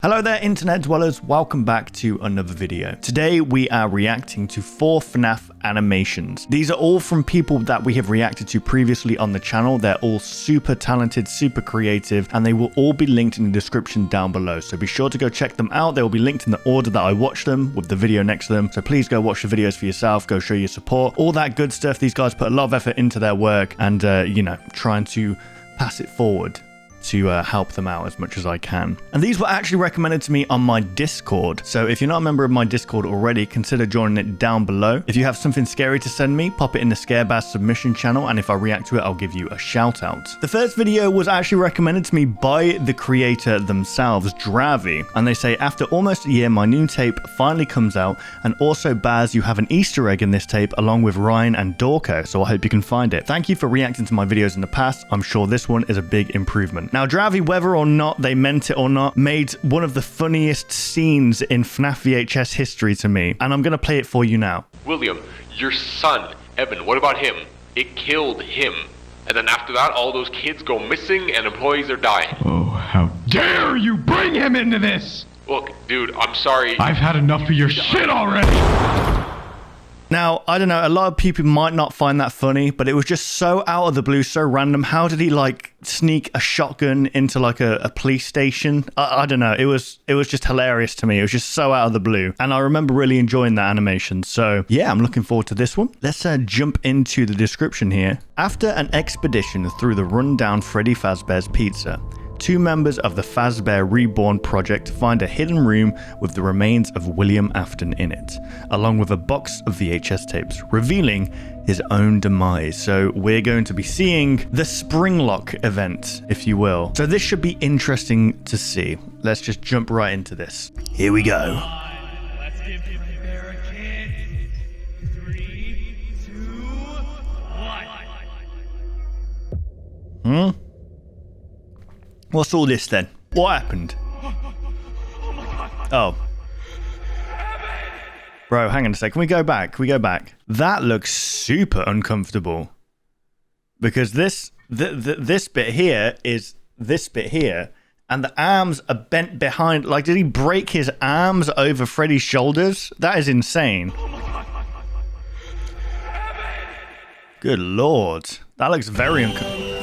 Hello there internet dwellers, welcome back to another video. Today we are reacting to 4 FNAF animations. These are all from people that we have reacted to previously on the channel. They're all super talented, super creative, and they will all be linked in the description down below. So be sure to go check them out. They will be linked in the order that I watched them with the video next to them. So please go watch the videos for yourself, go show your support, all that good stuff. These guys put a lot of effort into their work and, you know, trying to pass it forward to help them out as much as I can. And these were actually recommended to me on my Discord. So if you're not a member of my Discord already, consider joining it down below. If you have something scary to send me, pop it in the Scarebaz submission channel, and if I react to it, I'll give you a shout out. The first video was actually recommended to me by the creator themselves, Dravi. And they say, after almost a year, my new tape finally comes out. And also, Baz, you have an Easter egg in this tape along with Ryan and Dorco. So I hope you can find it. Thank you for reacting to my videos in the past. I'm sure this one is a big improvement. Now, Dravi, whether or not they meant it or not, made one of the funniest scenes in Fnaf Vhs history to me, and I'm going to play it for you now. William, your son, Evan, what about him? It killed him. And then after that, all those kids go missing and employees are dying. Oh, how dare you bring him into this! Look, dude, I'm sorry. I've had enough of your shit already! Now, I don't know, a lot of people might not find that funny, but it was just so out of the blue, so random. How did he, like, sneak a shotgun into, like, a police station? I don't know. It was just hilarious to me. It was just so out of the blue. And I remember really enjoying that animation. So, yeah, I'm looking forward to this one. Let's jump into the description here. After an expedition through the rundown Freddy Fazbear's Pizza, 2 members of the Fazbear Reborn project find a hidden room with the remains of William Afton in it, along with a box of VHS tapes, revealing his own demise. So we're going to be seeing the Springlocked event, if you will. So this should be interesting to see. Let's just jump right into this. Here we go. Let's give Creepier a kiss. 3, 2, 1. What's all this then? What happened? Oh. Bro, hang on a sec. Can we go back? Can we go back? That looks super uncomfortable. Because this bit here is this bit here. And the arms are bent behind. Like, did he break his arms over Freddy's shoulders? That is insane. Good lord. That looks very uncomfortable.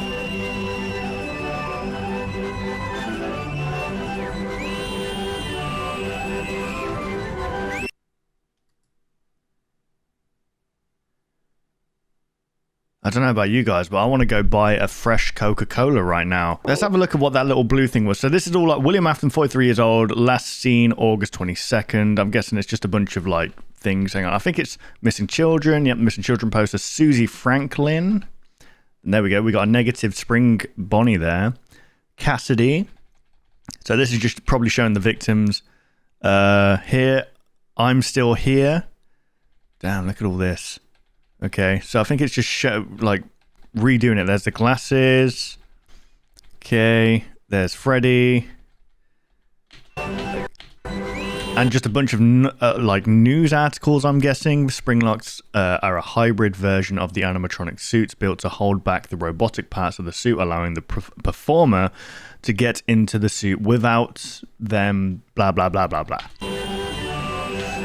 I don't know about you guys, but I want to go buy a fresh Coca-Cola right now. Let's have a look at what that little blue thing was. So this is all like William Afton, 43 years old, last seen August 22nd. I'm guessing it's just a bunch of like things. Hang on. I think it's missing children. Yep, missing children poster. Susie Franklin. And there we go. We got a negative Spring Bonnie there. Cassidy. So this is just probably showing the victims. Here, I'm still here. Damn, look at all this. Okay, so I think it's just like redoing it. There's the glasses. Okay, there's Freddy. And just a bunch of like news articles, I'm guessing. Springlocks are a hybrid version of the animatronic suits built to hold back the robotic parts of the suit, allowing the performer to get into the suit without them blah, blah, blah, blah, blah.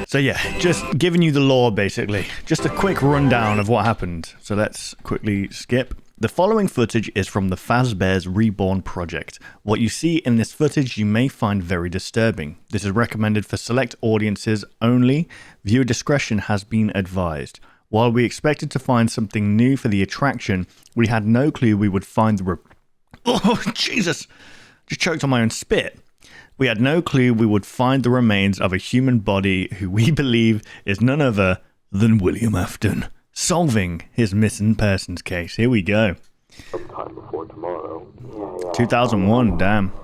So yeah, just giving you the lore basically. Just a quick rundown of what happened. So let's quickly skip. The following footage is from the Fazbear's Reborn project. What you see in this footage you may find very disturbing. This is recommended for select audiences only. Viewer discretion has been advised. While we expected to find something new for the attraction, we had no clue we would find the... Oh, Jesus! Just choked on my own spit. We had no clue we would find the remains of a human body who we believe is none other than William Afton, solving his missing persons case. Here we go. Sometime before tomorrow. Yeah. 2001, damn. This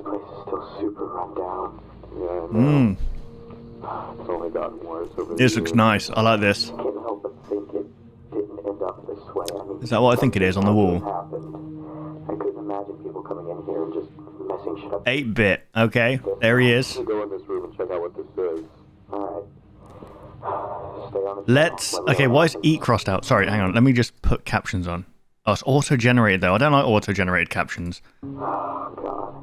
place is still super run down. Yeah, It's only gotten worse over This looks nice. I like this. I can't help but think it didn't end up this way. I mean, Is that what I think it is on the wall? I couldn't imagine people coming in here and just messing shit up. 8-bit. Okay, there he is. Go in this room and check out what this is. Alright. Stay on Let's... Okay, why is eat crossed out? Sorry, hang on. Let me just put captions on. Oh, it's auto-generated though. I don't like auto-generated captions. Oh, God.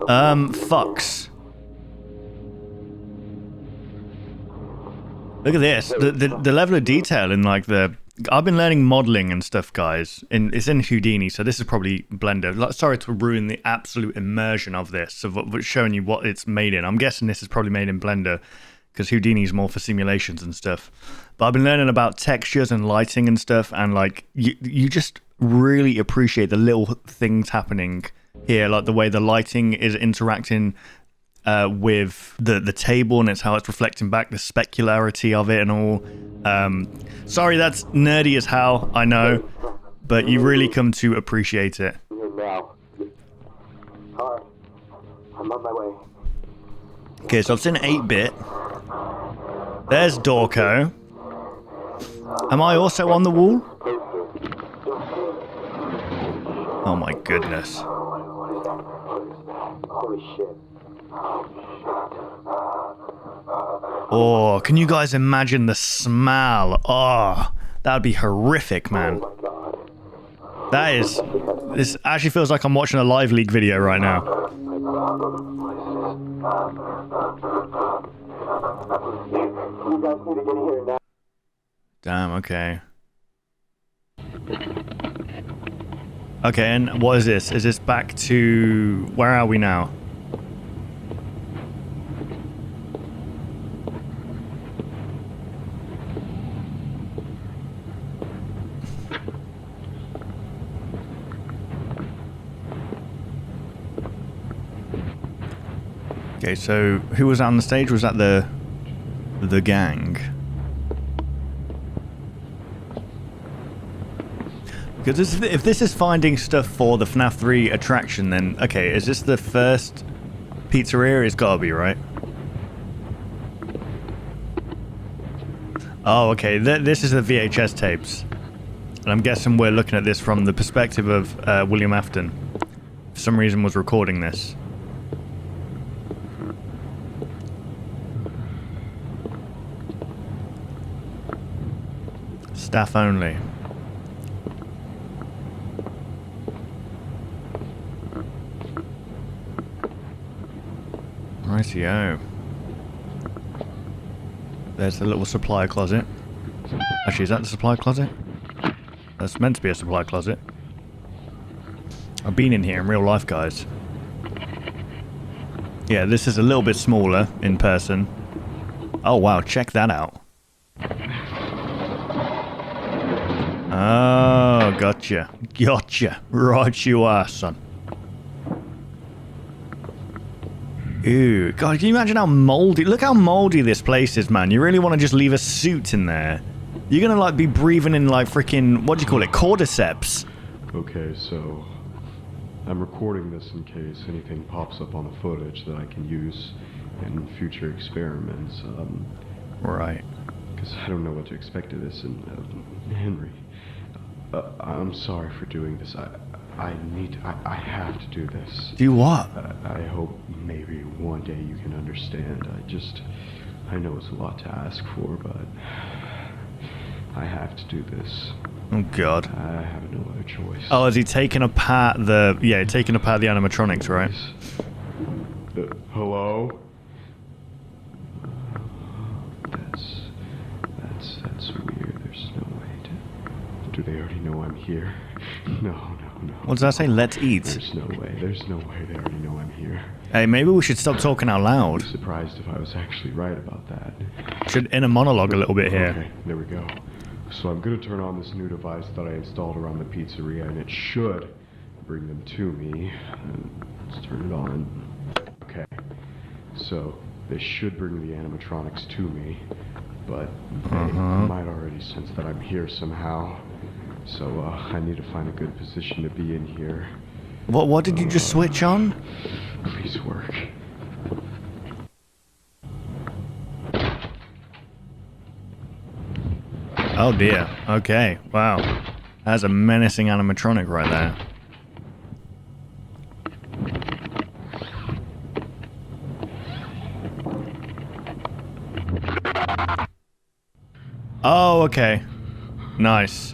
Fucks. Look at this. The level of detail in like the... I've been learning modeling and stuff, guys. It's in Houdini, so this is probably Blender. Like, sorry to ruin the absolute immersion of this, of showing you what it's made in. I'm guessing this is probably made in Blender, because Houdini's more for simulations and stuff. But I've been learning about textures and lighting and stuff, and like you just really appreciate the little things happening here, like the way the lighting is interacting with the table, and it's how it's reflecting back, the specularity of it and all. Sorry, that's nerdy as hell, I know, but you really come to appreciate it. Now. Alright. I'm on my way. Okay, so I've seen 8-bit. There's Dorco. Am I also on the wall? Oh my goodness. Holy shit. Oh, can you guys imagine the smell? Oh, that would be horrific, man. That is... This actually feels like I'm watching a Live League video right now. You guys need to get here now. Damn, okay. Okay, and what is this? Is this back to... Where are we now? Okay, so who was on the stage? Was that the gang? Because if this is finding stuff for the FNAF 3 attraction, then okay, is this the first pizzeria? It's gotta be, right? Oh, okay. This is the VHS tapes, and I'm guessing we're looking at this from the perspective of William Afton. For some reason, was recording this. Staff only. Rightio. There's the little supply closet. Actually, is that the supply closet? That's meant to be a supply closet. I've been in here in real life, guys. Yeah, this is a little bit smaller in person. Oh wow, check that out. Oh, gotcha. Gotcha. Right you are, son. Ew. God, can you imagine how moldy... Look how moldy this place is, man. You really want to just leave a suit in there. You're going to, like, be breathing in, like, freaking... What do you call it? Cordyceps. Okay, so... I'm recording this in case anything pops up on the footage that I can use in future experiments. Right. Because I don't know what to expect of this, and... Henry... I'm sorry for doing this. I have to do this. Do what? I hope maybe one day you can understand. I know it's a lot to ask for, but I have to do this. Oh God. I have no other choice. Oh, is he taking apart the... Yeah, taking apart the animatronics, right? Hello? That's weird. There's no way to... Do they already know I'm here? No. What does that say? Let's eat. There's no way they already know I'm here. Hey, maybe we should stop talking out loud. I'd be surprised if I was actually right about that. Should inner monologue a little bit here. Okay, there we go. So I'm gonna turn on this new device that I installed around the pizzeria, and it should bring them to me. Let's turn it on. Okay. So they should bring the animatronics to me, but they might already sense that I'm here somehow. So I need to find a good position to be in here. What did you just switch on? Please work. Oh dear. Okay. Wow. That's a menacing animatronic right there. Oh, okay. Nice.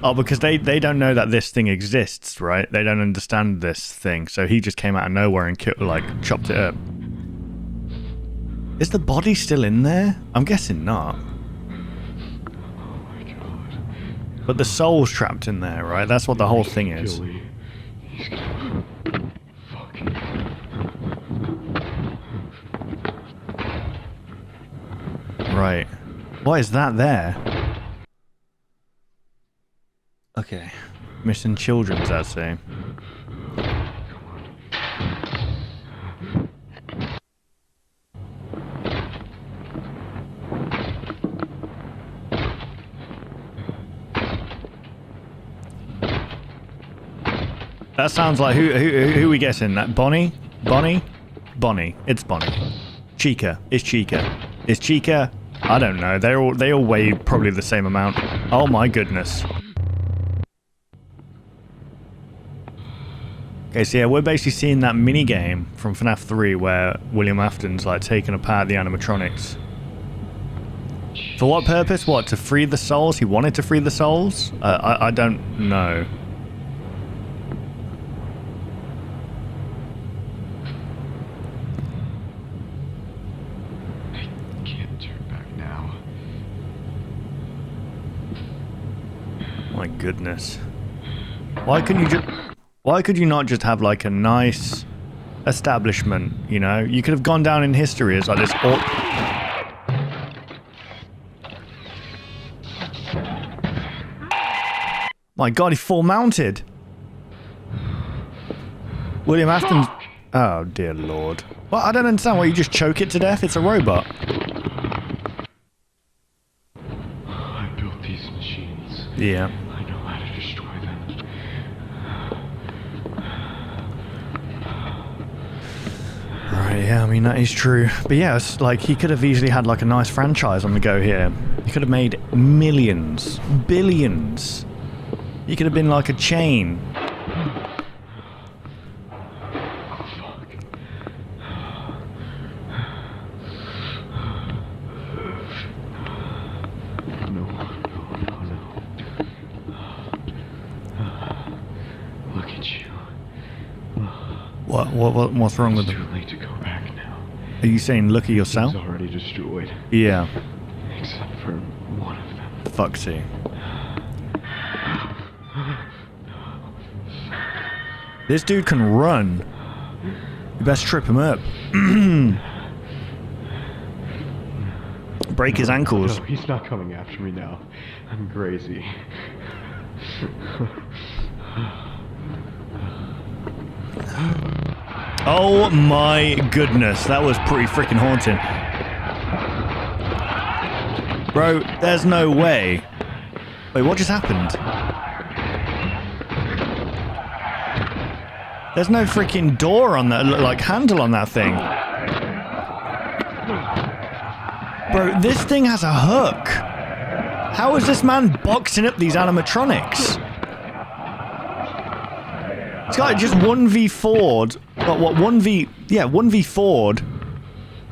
Oh, because they don't know that this thing exists, right? They don't understand this thing. So he just came out of nowhere and chopped it up. Is the body still in there? I'm guessing not. But the soul's trapped in there, right? That's what the whole thing is. Right. Why is that there? Okay. Missing children's, I'd say. That sounds like who are we guessing? That Bonnie? Bonnie? Bonnie. It's Bonnie. Chica. It's Chica. Is Chica? I don't know. They all weigh probably the same amount. Oh my goodness. Okay, so yeah, we're basically seeing that mini game from Fnaf 3 where William Afton's like taking apart the animatronics. For what purpose? What, to free the souls? He wanted to free the souls? I don't know. My goodness. Why could you not just have like a nice establishment, you know? You could have gone down in history as like this My god, he's full mounted. William Afton's... Oh dear lord. Well, I don't understand why you just choke it to death. It's a robot. I built these machines. Yeah. Right, yeah, I mean, that is true. But yeah, it's like, he could have easily had like a nice franchise on the go here. He could have made millions, billions. He could have been like a chain. What's wrong with them? It's too late to go back now. Are you saying look at yourself? It's already destroyed. Yeah. Except for one of them. Foxy. This dude can run. You best trip him up. Break his ankles. No, he's not coming after me now. I'm crazy. Oh my goodness, that was pretty freaking haunting. Bro, there's no way. Wait, what just happened? There's no freaking door on that, like, handle on that thing. Bro, this thing has a hook. How is this man boxing up these animatronics? It's got just 1v4'd. What 1v... Yeah, 1v4'd.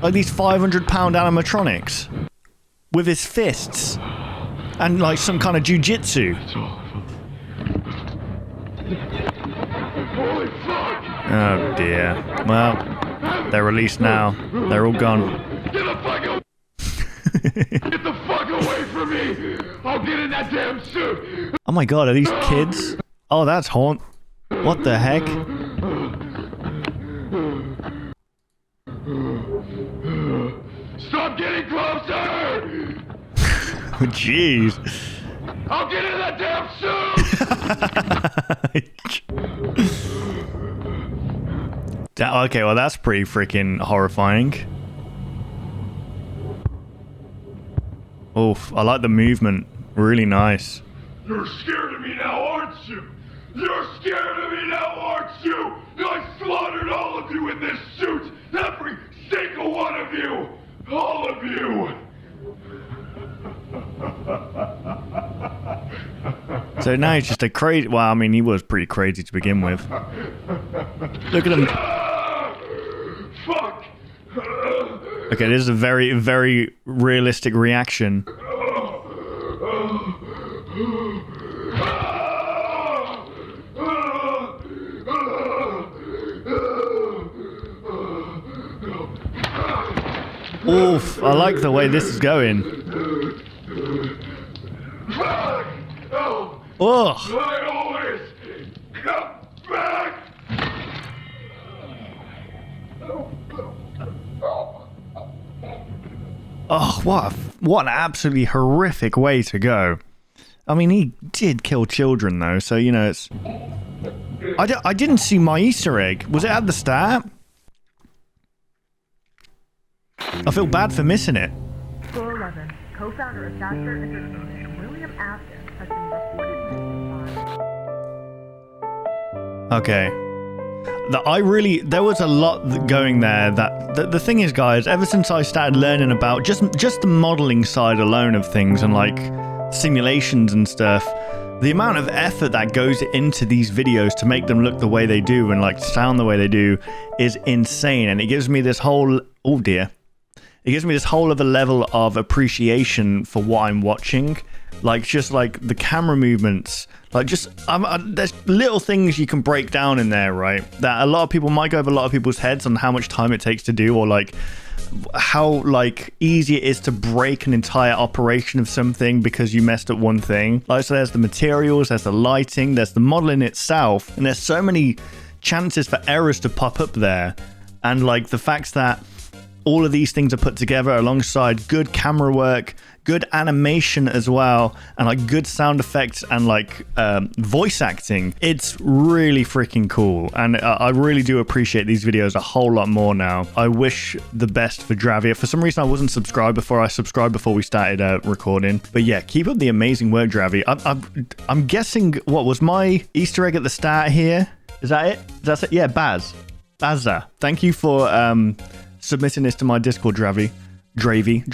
Like these 500-pound animatronics. With his fists. And like some kind of jujitsu. Oh dear. Well, they're released now. They're all gone. Get the fuck away from me! I'll get in that damn suit! Oh my god, are these kids? Oh, that's haunt. What the heck? Stop getting closer! Jeez. I'll get in that damn suit! Okay, well that's pretty freaking horrifying. Oof, I like the movement. Really nice. You're scared of me now, aren't you? You're scared of me now, aren't you? I slaughtered all of you in this suit! Every single one of you! All of you! So now he's just a crazy... Well, I mean, he was pretty crazy to begin with. Look at him. Fuck! Okay, this is a very, very realistic reaction. Oof, I like the way this is going. Fuck! Oh, Ugh. I always come back! Oh, what an absolutely horrific way to go. I mean, he did kill children, though, so, you know, it's... I didn't see my Easter egg. Was it at the start? I feel bad for missing it. 411, co-founder of Thatcher Entertainment, William Afton, has been reported missing. Okay. There was a lot going there. That the thing is, guys, ever since I started learning about just the modeling side alone of things and like simulations and stuff, the amount of effort that goes into these videos to make them look the way they do and like sound the way they do is insane. And it gives me this whole, oh dear, it gives me this whole other level of appreciation for what I'm watching. Like just like the camera movements, like just there's little things you can break down in there, right? That a lot of people might go over a lot of people's heads on how much time it takes to do, or like how like easy it is to break an entire operation of something because you messed up one thing. Like, so there's the materials, there's the lighting, there's the modeling itself, and there's so many chances for errors to pop up there. And like the fact that all of these things are put together alongside good camera work, good animation as well, and like good sound effects and like voice acting. It's really freaking cool, and I really do appreciate these videos a whole lot more now. I wish the best for Dravia. For some reason I wasn't subscribed before. I subscribed before we started recording, but yeah, keep up the amazing work, Dravia. I'm guessing, what was my Easter egg at the start here? Is that it? That's it? Yeah, Bazza. Thank you for submitting this to my Discord, Dravy. Dravy.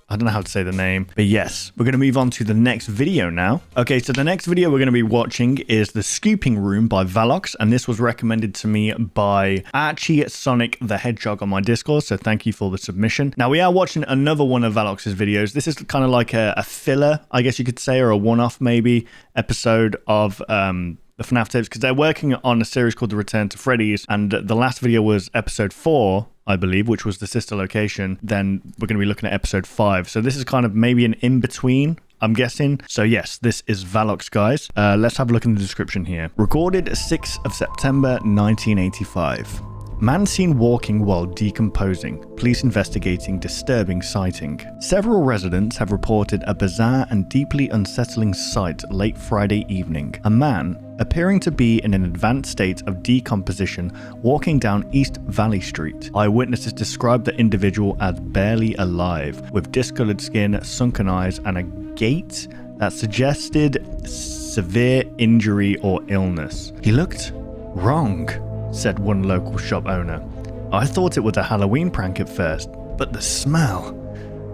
I don't know how to say the name, but yes, we're going to move on to the next video now. Okay, so the next video we're going to be watching is The Scooping Room by Vhs, and this was recommended to me by Archie Sonic the Hedgehog on my Discord, so thank you for the submission. Now, we are watching another one of Vhs' videos. This is kind of like a filler, I guess you could say, or a one-off maybe episode of the FNAF tapes, because they're working on a series called The Return to Freddy's, and the last video was episode 4, I believe, which was the sister location. Then we're going to be looking at episode 5. So this is kind of maybe an in-between, I'm guessing. So yes, this is Vhs, guys. Let's have a look in the description here. Recorded 6th of September 1985. Man seen walking while decomposing. Police investigating disturbing sighting. Several residents have reported a bizarre and deeply unsettling sight late Friday evening. A man, appearing to be in an advanced state of decomposition, walking down East Valley Street. Eyewitnesses described the individual as barely alive, with discolored skin, sunken eyes, and a gait that suggested severe injury or illness. He looked wrong, said one local shop owner. I thought it was a Halloween prank at first, but the smell.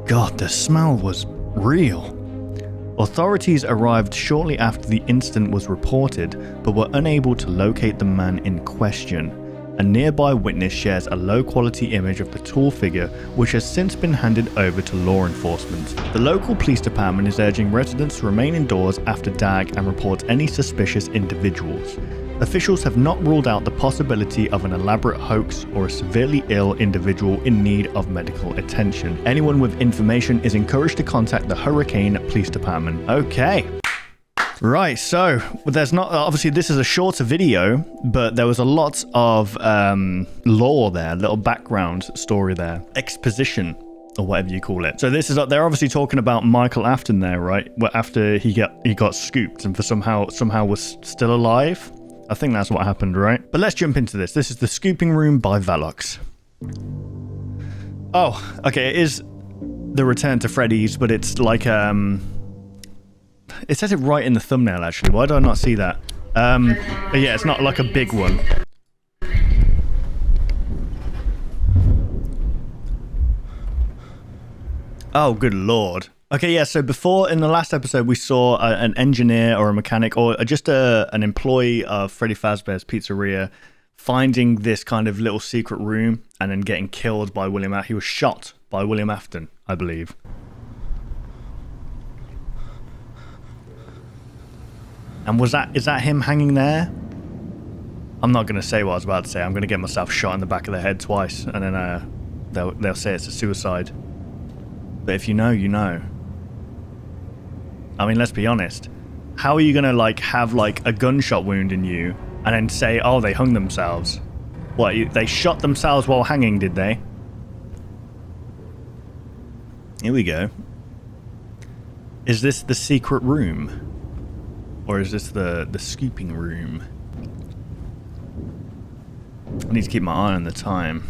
God, the smell was real. Authorities arrived shortly after the incident was reported, but were unable to locate the man in question. A nearby witness shares a low-quality image of the tall figure, which has since been handed over to law enforcement. The local police department is urging residents to remain indoors after dark and report any suspicious individuals. Officials have not ruled out the possibility of an elaborate hoax or a severely ill individual in need of medical attention. Anyone with information is encouraged to contact the Hurricane Police Department. Okay. Right, so there's not, obviously this is a shorter video, but there was a lot of lore there, little background story there, exposition, or whatever you call it. So this is, they're obviously talking about Michael Afton there, right? Well, after he got scooped and for somehow was still alive. I think that's what happened, right? But let's jump into this. This is The Scooping Room by Vhs. Oh, okay, it is The Return to Freddy's, but it's like, it says it right in the thumbnail, actually. Why do I not see that? Yeah, it's not like a big one. Oh, good lord. Okay, yeah, so before, in the last episode, we saw an engineer or a mechanic or just an employee of Freddy Fazbear's Pizzeria finding this kind of little secret room and then getting killed by William Afton. He was shot by William Afton, I believe. And is that him hanging there? I'm not going to say what I was about to say. I'm going to get myself shot in the back of the head twice and then they'll say it's a suicide. But if you know, you know. I mean, let's be honest. How are you gonna like have like a gunshot wound in you and then say, oh, they hung themselves? What, they shot themselves while hanging, did they? Here we go. Is this the secret room? Or is this the scooping room? I need to keep my eye on the time.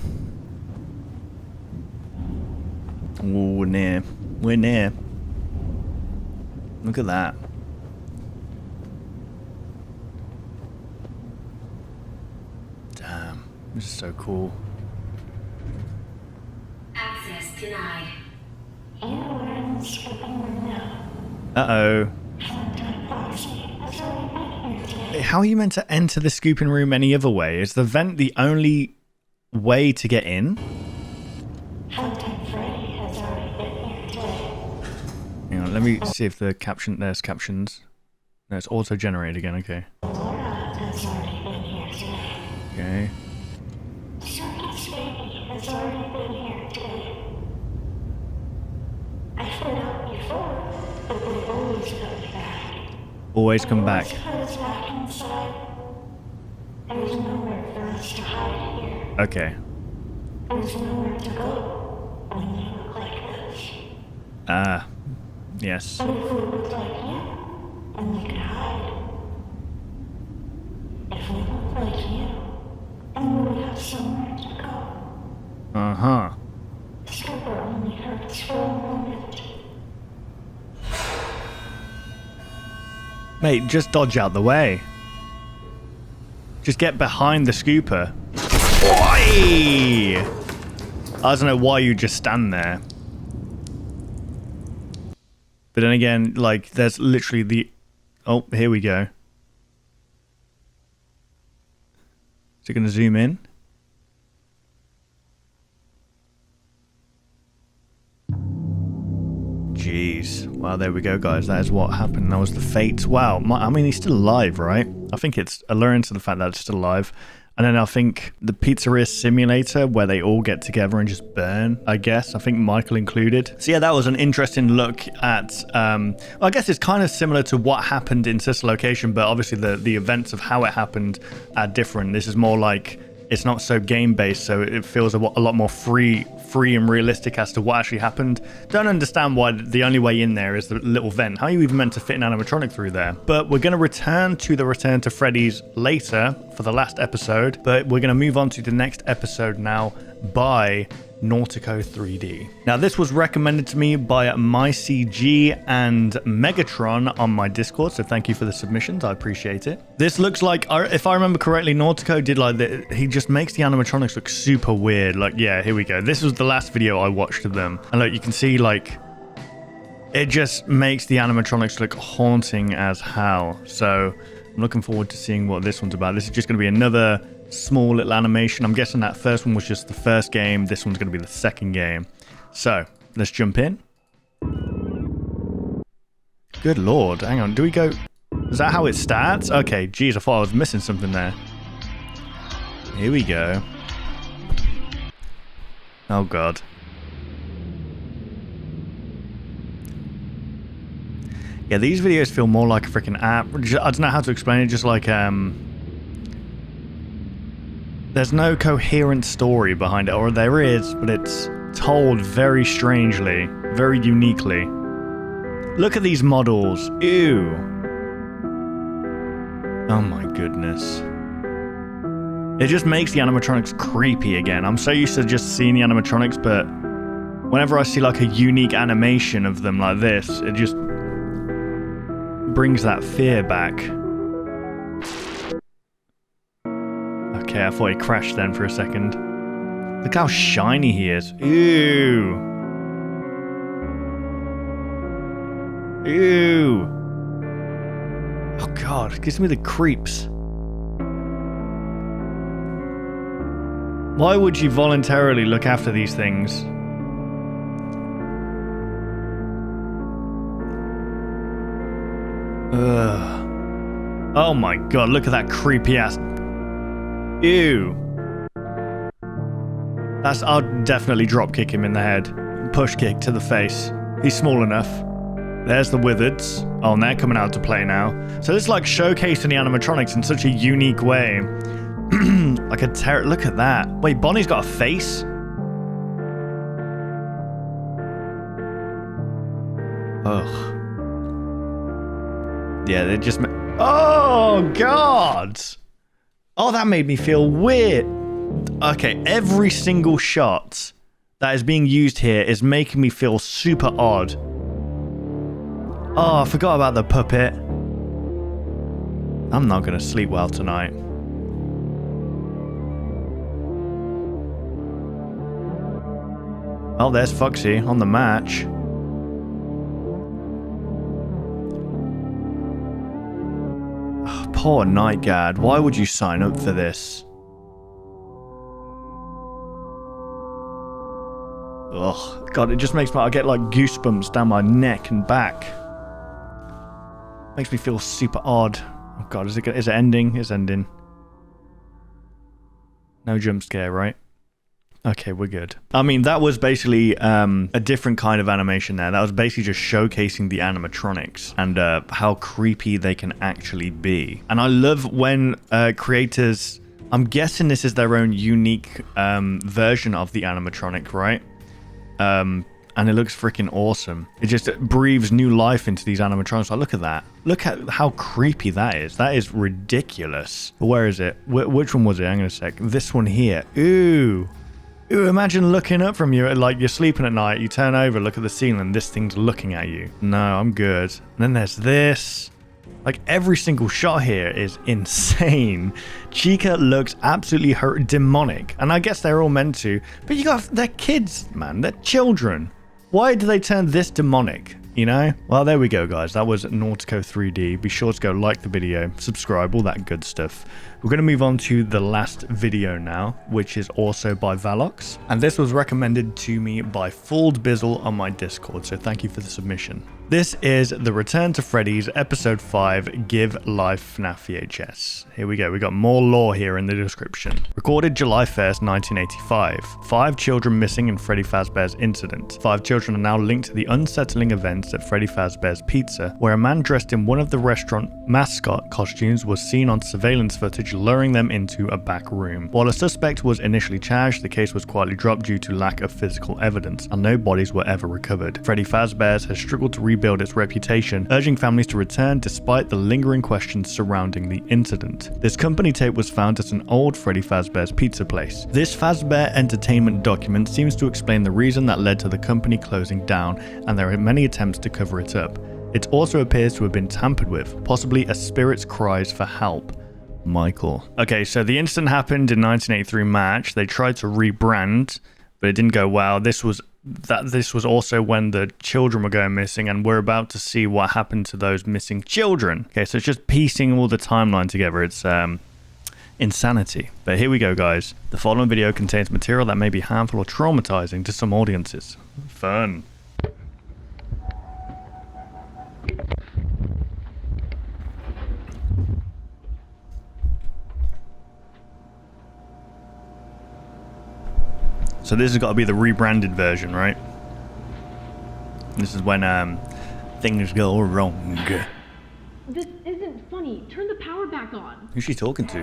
Ooh, we're near. We're near. Look at that. Damn, this is so cool. Access denied. Uh-oh. How are you meant to enter the scooping room any other way? Is the vent the only way to get in? Hang on, let me see if the caption... There's captions. No, it's auto-generated again, okay. Okay. Always come back. Okay. Ah, yes. Uh-huh. Mate, just dodge out the way. Just get behind the scooper. Oi! I don't know why you just stand there. But then again, like, there's literally the... Oh, here we go. Is it going to zoom in? Jeez. Wow, there we go, guys. That is what happened. That was the fate. Wow. I mean, he's still alive, right? I think it's alluring to the fact that it's still alive. And then I think the pizzeria simulator where they all get together and just burn, I guess. I think Michael included. So yeah, that was an interesting look at, well, I guess it's kind of similar to what happened in Sister Location, but obviously the events of how it happened are different. This is more like, it's not so game-based, so it feels a lot more free and realistic as to what actually happened. Don't understand why the only way in there is the little vent. How are you even meant to fit an animatronic through there? But we're going to return to Freddy's later for the last episode, but we're going to move on to the next episode now by Nautico 3D. Now, this was recommended to me by MyCG and Megatron on my Discord, so thank you for the submissions. I appreciate it. This looks like, if I remember correctly, Nautico did like that. He just makes the animatronics look super weird. Like, yeah, here we go. This was the last video I watched of them. And look, you can see, like, it just makes the animatronics look haunting as hell. So I'm looking forward to seeing what this one's about. This is just going to be another small little animation. I'm guessing that first one was just the first game. This one's going to be the second game. So let's jump in. Good lord. Hang on. Do we go... Is that how it starts? Okay. Geez, I thought I was missing something there. Here we go. Oh god. Yeah, these videos feel more like a freaking app. I don't know how to explain it. Just like there's no coherent story behind it, or there is, but it's told very strangely, very uniquely. Look at these models. Ew. Oh my goodness. It just makes the animatronics creepy again. I'm so used to just seeing the animatronics, but whenever I see like a unique animation of them like this, it just brings that fear back. Okay, I thought he crashed then for a second. Look how shiny he is. Ew. Ew. Oh god, it gives me the creeps. Why would you voluntarily look after these things? Ugh. Oh my god, look at that creepy ass. Ew. I'll definitely drop kick him in the head. Push kick to the face. He's small enough. There's the wizards. Oh, and they're coming out to play now. So it's like showcasing the animatronics in such a unique way. Like a look at that. Wait, Bonnie's got a face? Ugh. Yeah, they just... Oh, God! Oh, that made me feel weird. Okay, every single shot that is being used here is making me feel super odd. Oh, I forgot about the puppet. I'm not going to sleep well tonight. Oh, there's Foxy on the match. Oh, poor Night Guard. Why would you sign up for this? Ugh, God, it just makes I get like goosebumps down my neck and back. Makes me feel super odd. Oh God, is it ending? It's ending. No jump scare, right? Okay, we're good. I mean, that was basically a different kind of animation there. That was basically just showcasing the animatronics and how creepy they can actually be. And I love when creators... I'm guessing this is their own unique version of the animatronic, right? And it looks freaking awesome. It just breathes new life into these animatronics. Like, look at that. Look at how creepy that is. That is ridiculous. Where is it? Which one was it? Hang on a sec. This one here. Ooh. Ooh, imagine looking up from you, like you're sleeping at night, you turn over, look at the ceiling, this thing's looking at you. No, I'm good. And then there's this. Like, every single shot here is insane. Chica looks absolutely demonic. And I guess they're all meant to. But they're kids, man. They're children. Why do they turn this demonic? You know? Well, there we go, guys. That was Nautico 3D. Be sure to go like the video, subscribe, all that good stuff. We're going to move on to the last video now, which is also by Valox. And this was recommended to me by Fooled Bizzle on my Discord, so thank you for the submission. This is the Return to Freddy's Episode 5 Give Life Fnaf Vhs. Here we go. We got more lore here in the description. Recorded July 1st, 1985. 5 children missing in Freddy Fazbear's incident. 5 children are now linked to the unsettling events at Freddy Fazbear's Pizza, where a man dressed in one of the restaurant mascot costumes was seen on surveillance footage luring them into a back room. While a suspect was initially charged, the case was quietly dropped due to lack of physical evidence, and no bodies were ever recovered. Freddy Fazbear's has struggled to rebuild its reputation, urging families to return despite the lingering questions surrounding the incident. This company tape was found at an old Freddy Fazbear's pizza place. This Fazbear Entertainment document seems to explain the reason that led to the company closing down, and there are many attempts to cover it up. It also appears to have been tampered with, possibly a spirit's cries for help. Michael. Okay, so the incident happened in 1983 March. They tried to rebrand, but it didn't go well. This was also when the children were going missing, and we're about to see what happened to those missing children. Okay, so it's just piecing all the timeline together. It's insanity. But here we go, guys. The following video contains material that may be harmful or traumatizing to some audiences. Fun. So this has got to be the rebranded version, right? This is when things go wrong. This isn't funny. Turn the power back on. Who's she talking to?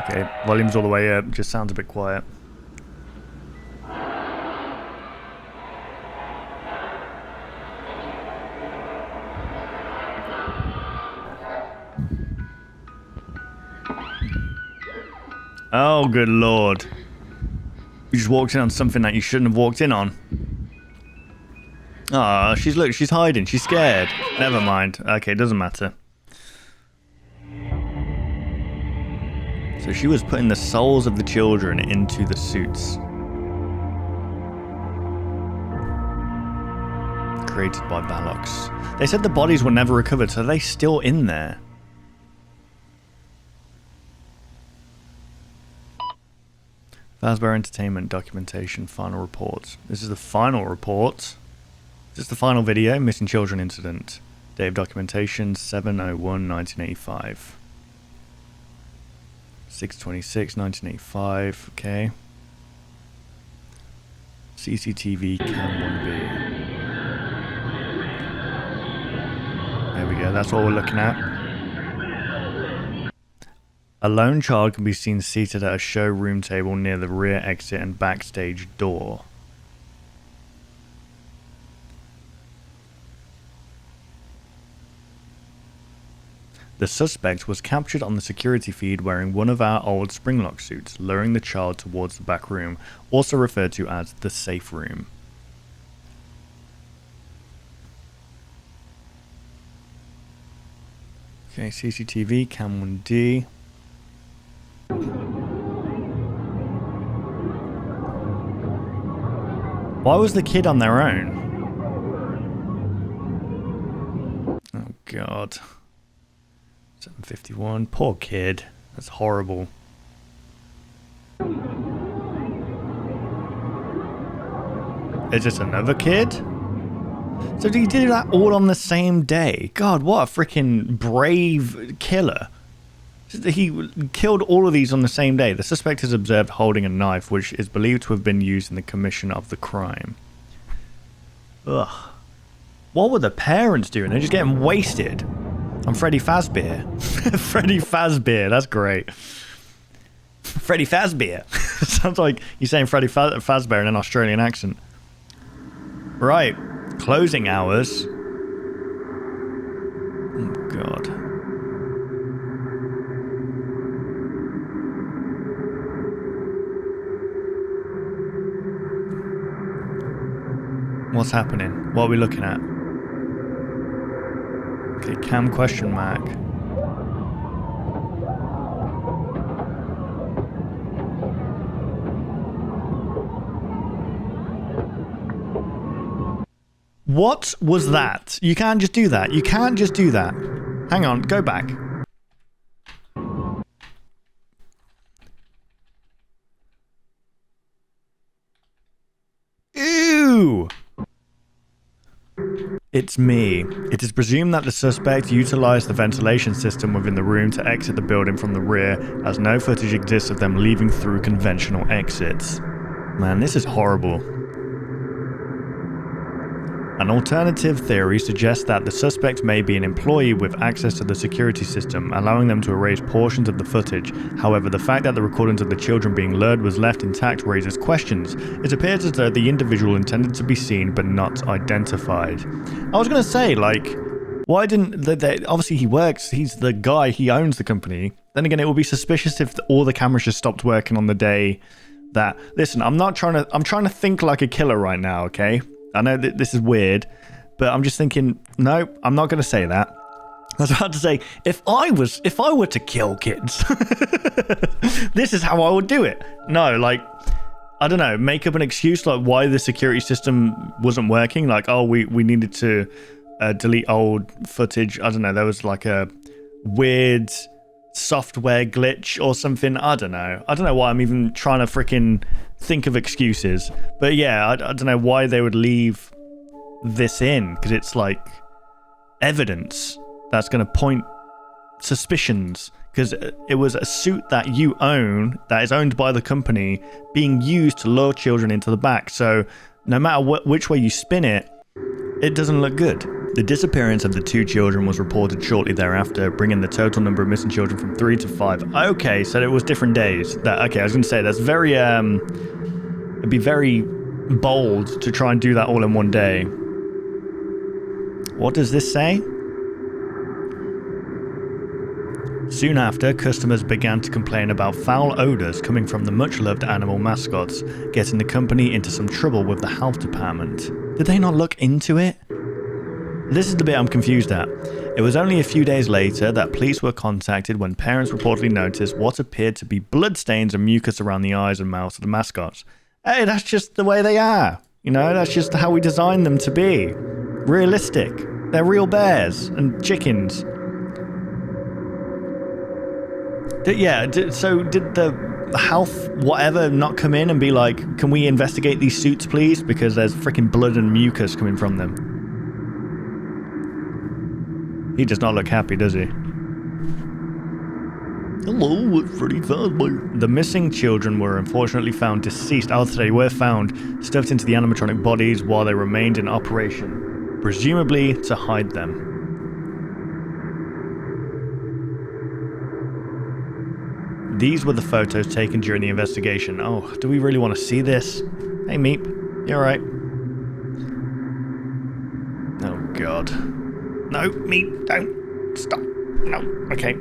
Okay, volume's all the way up. Just sounds a bit quiet. Oh, good lord. You just walked in on something that you shouldn't have walked in on. Ah, she's hiding. She's scared. Never mind. Okay, doesn't matter. So she was putting the souls of the children into the suits. Created by Valox. They said the bodies were never recovered, so are they still in there? Fazbear Entertainment documentation, final reports. This is the final report. Is this the final video? Missing children incident. Date of documentation 7/01/1985. 6/26/1985. Okay. CCTV cam 1B. There we go. That's what we're looking at. A lone child can be seen seated at a showroom table near the rear exit and backstage door. The suspect was captured on the security feed wearing one of our old Springlocked suits, luring the child towards the back room, also referred to as the safe room. Okay, CCTV, cam 1D. Why was the kid on their own? Oh god. 7:51. Poor kid. That's horrible. Is this another kid? So did he do that all on the same day? God, what a freaking brave killer. He killed all of these on the same day. The suspect is observed holding a knife, which is believed to have been used in the commission of the crime. Ugh. What were the parents doing? They're just getting wasted. I'm Freddy Fazbear. Freddy Fazbear, that's great. Freddy Fazbear. Sounds like you're saying Freddy Fazbear in an Australian accent. Right, closing hours. Oh god. What's happening? What are we looking at? Okay, cam question mark. What was that? You can't just do that. You can't just do that. Hang on, go back. Ew! It's me. It is presumed that the suspect utilized the ventilation system within the room to exit the building from the rear, as no footage exists of them leaving through conventional exits. Man, this is horrible. An alternative theory suggests that the suspect may be an employee with access to the security system, allowing them to erase portions of the footage. However, the fact that the recordings of the children being lured was left intact raises questions. It appears as though the individual intended to be seen but not identified. I was going to say, like, why didn't obviously he works, he's the guy, he owns the company. Then again, it would be suspicious if all the cameras just stopped working on the day that... Listen, I'm trying to think like a killer right now, okay? I know that this is weird, but I'm just thinking, no, I'm not going to say that. I was about to say, if I were to kill kids, this is how I would do it. No, like, I don't know, make up an excuse like why the security system wasn't working. Like, oh, we needed to delete old footage. I don't know, there was like a weird software glitch or something. I don't know why I'm even trying to freaking think of excuses, but yeah, I don't know why they would leave this in, because it's like evidence that's going to point suspicions, because it was a suit that you own, that is owned by the company, being used to lure children into the back. So no matter which way you spin it, it doesn't look good. The disappearance of the two children was reported shortly thereafter, bringing the total number of missing children from 3 to 5. Okay, so it was different days. Okay, I was going to say, that's very, it'd be very bold to try and do that all in one day. What does this say? Soon after, customers began to complain about foul odors coming from the much-loved animal mascots, getting the company into some trouble with the health department. Did they not look into it? This is the bit I'm confused at. It was only a few days later that police were contacted when parents reportedly noticed what appeared to be bloodstains and mucus around the eyes and mouths of the mascots. Hey, that's just the way they are. You know, that's just how we designed them to be. Realistic. They're real bears and chickens. So did the health whatever not come in and be like, can we investigate these suits please? Because there's freaking blood and mucus coming from them. He does not look happy, does he? Hello, it's Freddy Fazbear. The missing children were unfortunately found deceased. Oh, they were found stuffed into the animatronic bodies while they remained in operation, presumably to hide them. These were the photos taken during the investigation. Oh, do we really want to see this? Hey, Meep. You alright? Oh, God. No, Meep, don't. Stop. No, okay.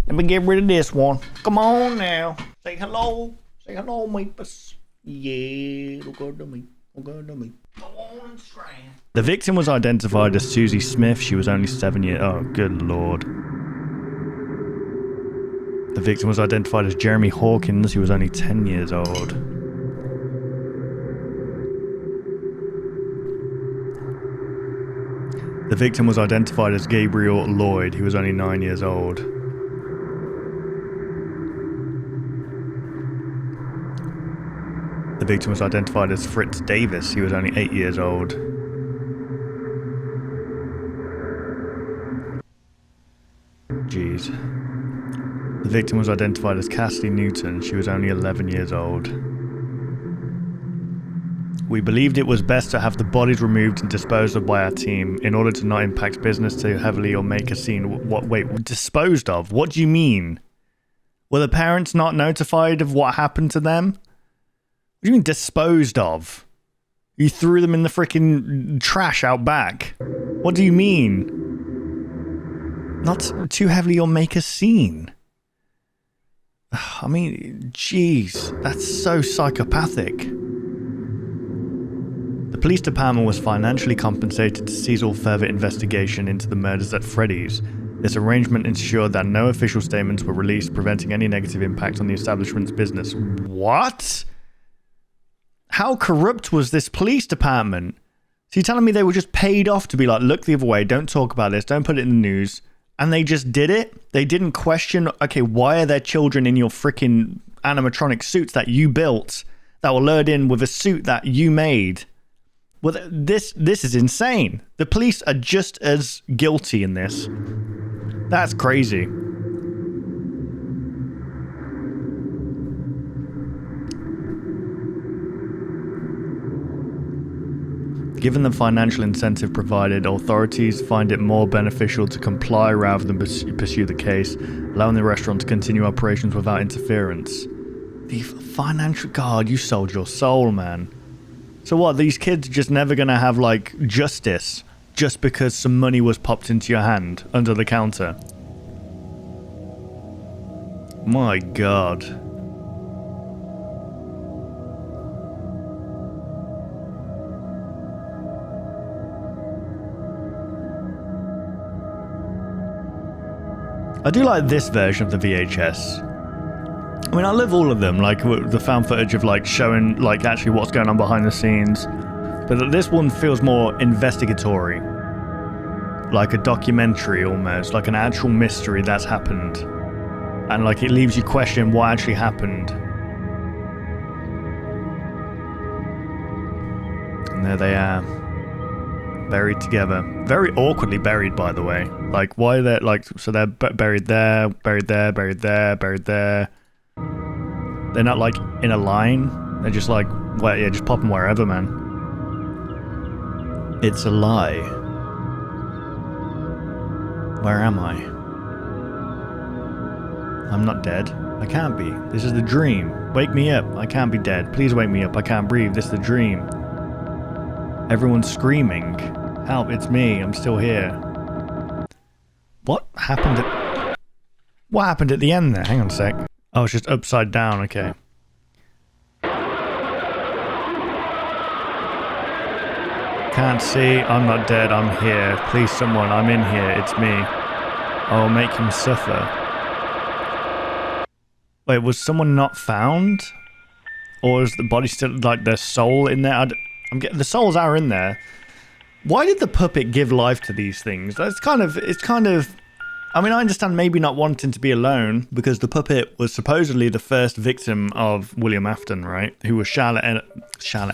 Let me get rid of this one. Come on now. Say hello. Say hello, Meepus. Yeah, look good to me. Look good to me. Go on and scram. The victim was identified as Susie Smith. She was only 7 years... Oh, good lord. The victim was identified as Jeremy Hawkins. He was only 10 years old. The victim was identified as Gabriel Lloyd. He was only 9 years old. The victim was identified as Fritz Davis. He was only 8 years old. Jeez. The victim was identified as Cassidy Newton. She was only 11 years old. We believed it was best to have the bodies removed and disposed of by our team in order to not impact business too heavily or make a scene. What? Wait, disposed of? What do you mean? Were the parents not notified of what happened to them? What do you mean disposed of? You threw them in the freaking trash out back. What do you mean? Not too heavily or make a scene. I mean, jeez, that's so psychopathic. The police department was financially compensated to cease all further investigation into the murders at Freddy's. This arrangement ensured that no official statements were released, preventing any negative impact on the establishment's business. What? How corrupt was this police department? So you're telling me they were just paid off to be like, look the other way, don't talk about this, don't put it in the news, and they just did it? They didn't question, okay, why are there children in your freaking animatronic suits that you built that were lured in with a suit that you made? Well, this is insane. The police are just as guilty in this. That's crazy. Given the financial incentive provided, authorities find it more beneficial to comply rather than pursue the case, allowing the restaurant to continue operations without interference. The financial... God, you sold your soul, man. So what, these kids are just never gonna have, like, justice just because some money was popped into your hand under the counter? My God. I do like this version of the VHS. I mean, I love all of them, like the found footage of like showing like actually what's going on behind the scenes. But this one feels more investigatory. Like a documentary almost, like an actual mystery that's happened. And like it leaves you questioning what actually happened. And there they are. Buried together. Very awkwardly buried, by the way. Like, why are they, like, so they're buried there, buried there, buried there, buried there. They're not, like, in a line. They're just like, well, yeah, just pop them wherever, man. It's a lie. Where am I? I'm not dead. I can't be. This is the dream. Wake me up. I can't be dead. Please wake me up. I can't breathe. This is the dream. Everyone's screaming. Help, it's me. I'm still here. What happened at... What happened at the end there? Hang on a sec. Oh, it's just upside down. Okay. Can't see. I'm not dead. I'm here. Please, someone. I'm in here. It's me. I'll make him suffer. Wait, was someone not found? Or is the body still, like, their soul in there? I'm getting... The souls are in there. Why did the puppet give life to these things? It's kind of... I mean, I understand maybe not wanting to be alone, because the puppet was supposedly the first victim of William Afton, right? Who was Charlotte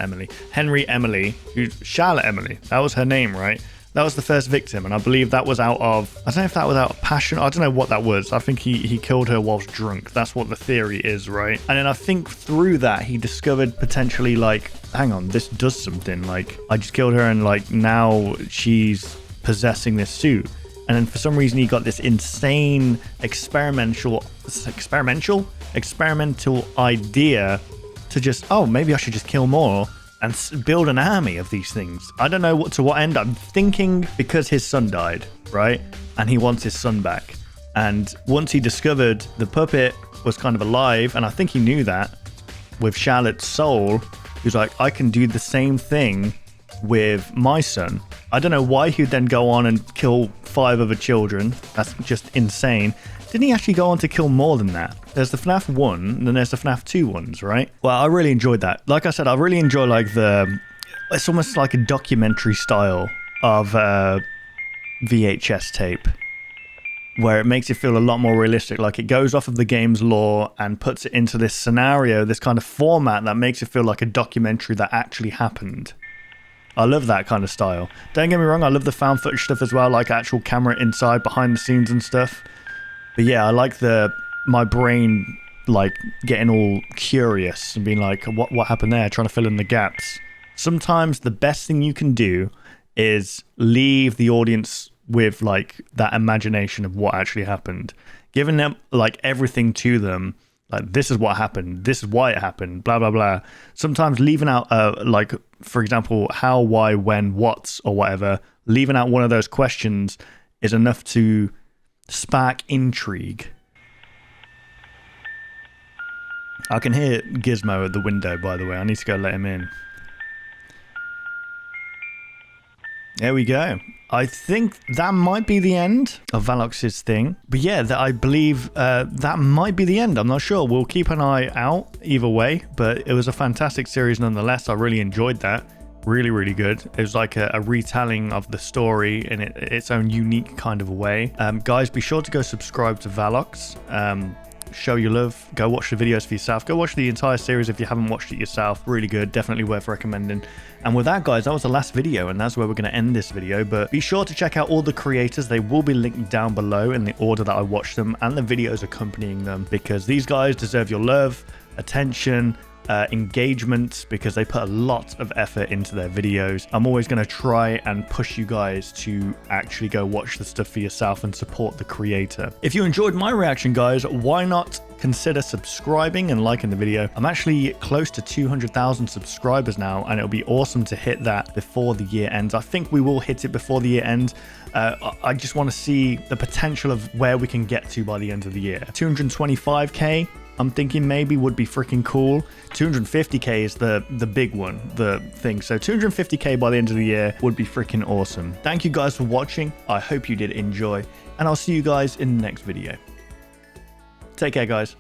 Emily. Henry Emily. Charlotte Emily. That was her name, right? That was the first victim, and I believe that was out of, I don't know if that was out of passion. I don't know what that was. I think he killed her whilst drunk. That's what the theory is, right? And then I think through that, he discovered potentially like, hang on, this does something. Like, I just killed her and like now she's possessing this suit. And then for some reason, he got this insane experimental idea to just, oh, maybe I should just kill more and build an army of these things. I don't know to what end. I'm thinking because his son died, right? And he wants his son back. And once he discovered the puppet was kind of alive, and I think he knew that with Charlotte's soul, he was like, I can do the same thing with my son. I don't know why he'd then go on and kill 5 other children. That's just insane. Didn't he actually go on to kill more than that? There's the FNAF 1, and then there's the FNAF 2 ones, right? Well, I really enjoyed that. Like I said, I really enjoy like it's almost like a documentary style of VHS tape, where it makes it feel a lot more realistic. Like it goes off of the game's lore and puts it into this scenario, this kind of format that makes it feel like a documentary that actually happened. I love that kind of style. Don't get me wrong, I love the found footage stuff as well, like actual camera inside, behind the scenes and stuff. But yeah, I like my brain like getting all curious and being like, what happened there? Trying to fill in the gaps. Sometimes the best thing you can do is leave the audience with like that imagination of what actually happened. Giving them like everything to them, like this is what happened, this is why it happened, blah, blah, blah. Sometimes leaving out like, for example, how, why, when, what, or whatever, leaving out one of those questions is enough to spark intrigue. I can hear Gizmo at the window, by the way. I need to go let him in. There we go. I think that might be the end of Valox's thing. But yeah, I believe that might be the end. I'm not sure. We'll keep an eye out either way. But it was a fantastic series nonetheless. I really enjoyed that. Really, really good. It was like a retelling of the story in its own unique kind of way. Guys, be sure to go subscribe to Valox. Show your love. Go watch the videos for yourself. Go watch the entire series if you haven't watched it yourself. Really good. Definitely worth recommending. And with that, guys, that was the last video, and that's where we're going to end this video. But be sure to check out all the creators. They will be linked down below in the order that I watched them and the videos accompanying them, because these guys deserve your love, attention, engagement, because they put a lot of effort into their videos. I'm always going to try and push you guys to actually go watch the stuff for yourself and support the creator. If you enjoyed my reaction, guys, why not consider subscribing and liking the video? I'm actually close to 200,000 subscribers now, and it'll be awesome to hit that before the year ends. I think we will hit it before the year ends. I just want to see the potential of where we can get to by the end of the year. 225k, I'm thinking maybe would be freaking cool. 250k is the big one, the thing. So 250k by the end of the year would be freaking awesome. Thank you guys for watching. I hope you did enjoy, and I'll see you guys in the next video. Take care, guys.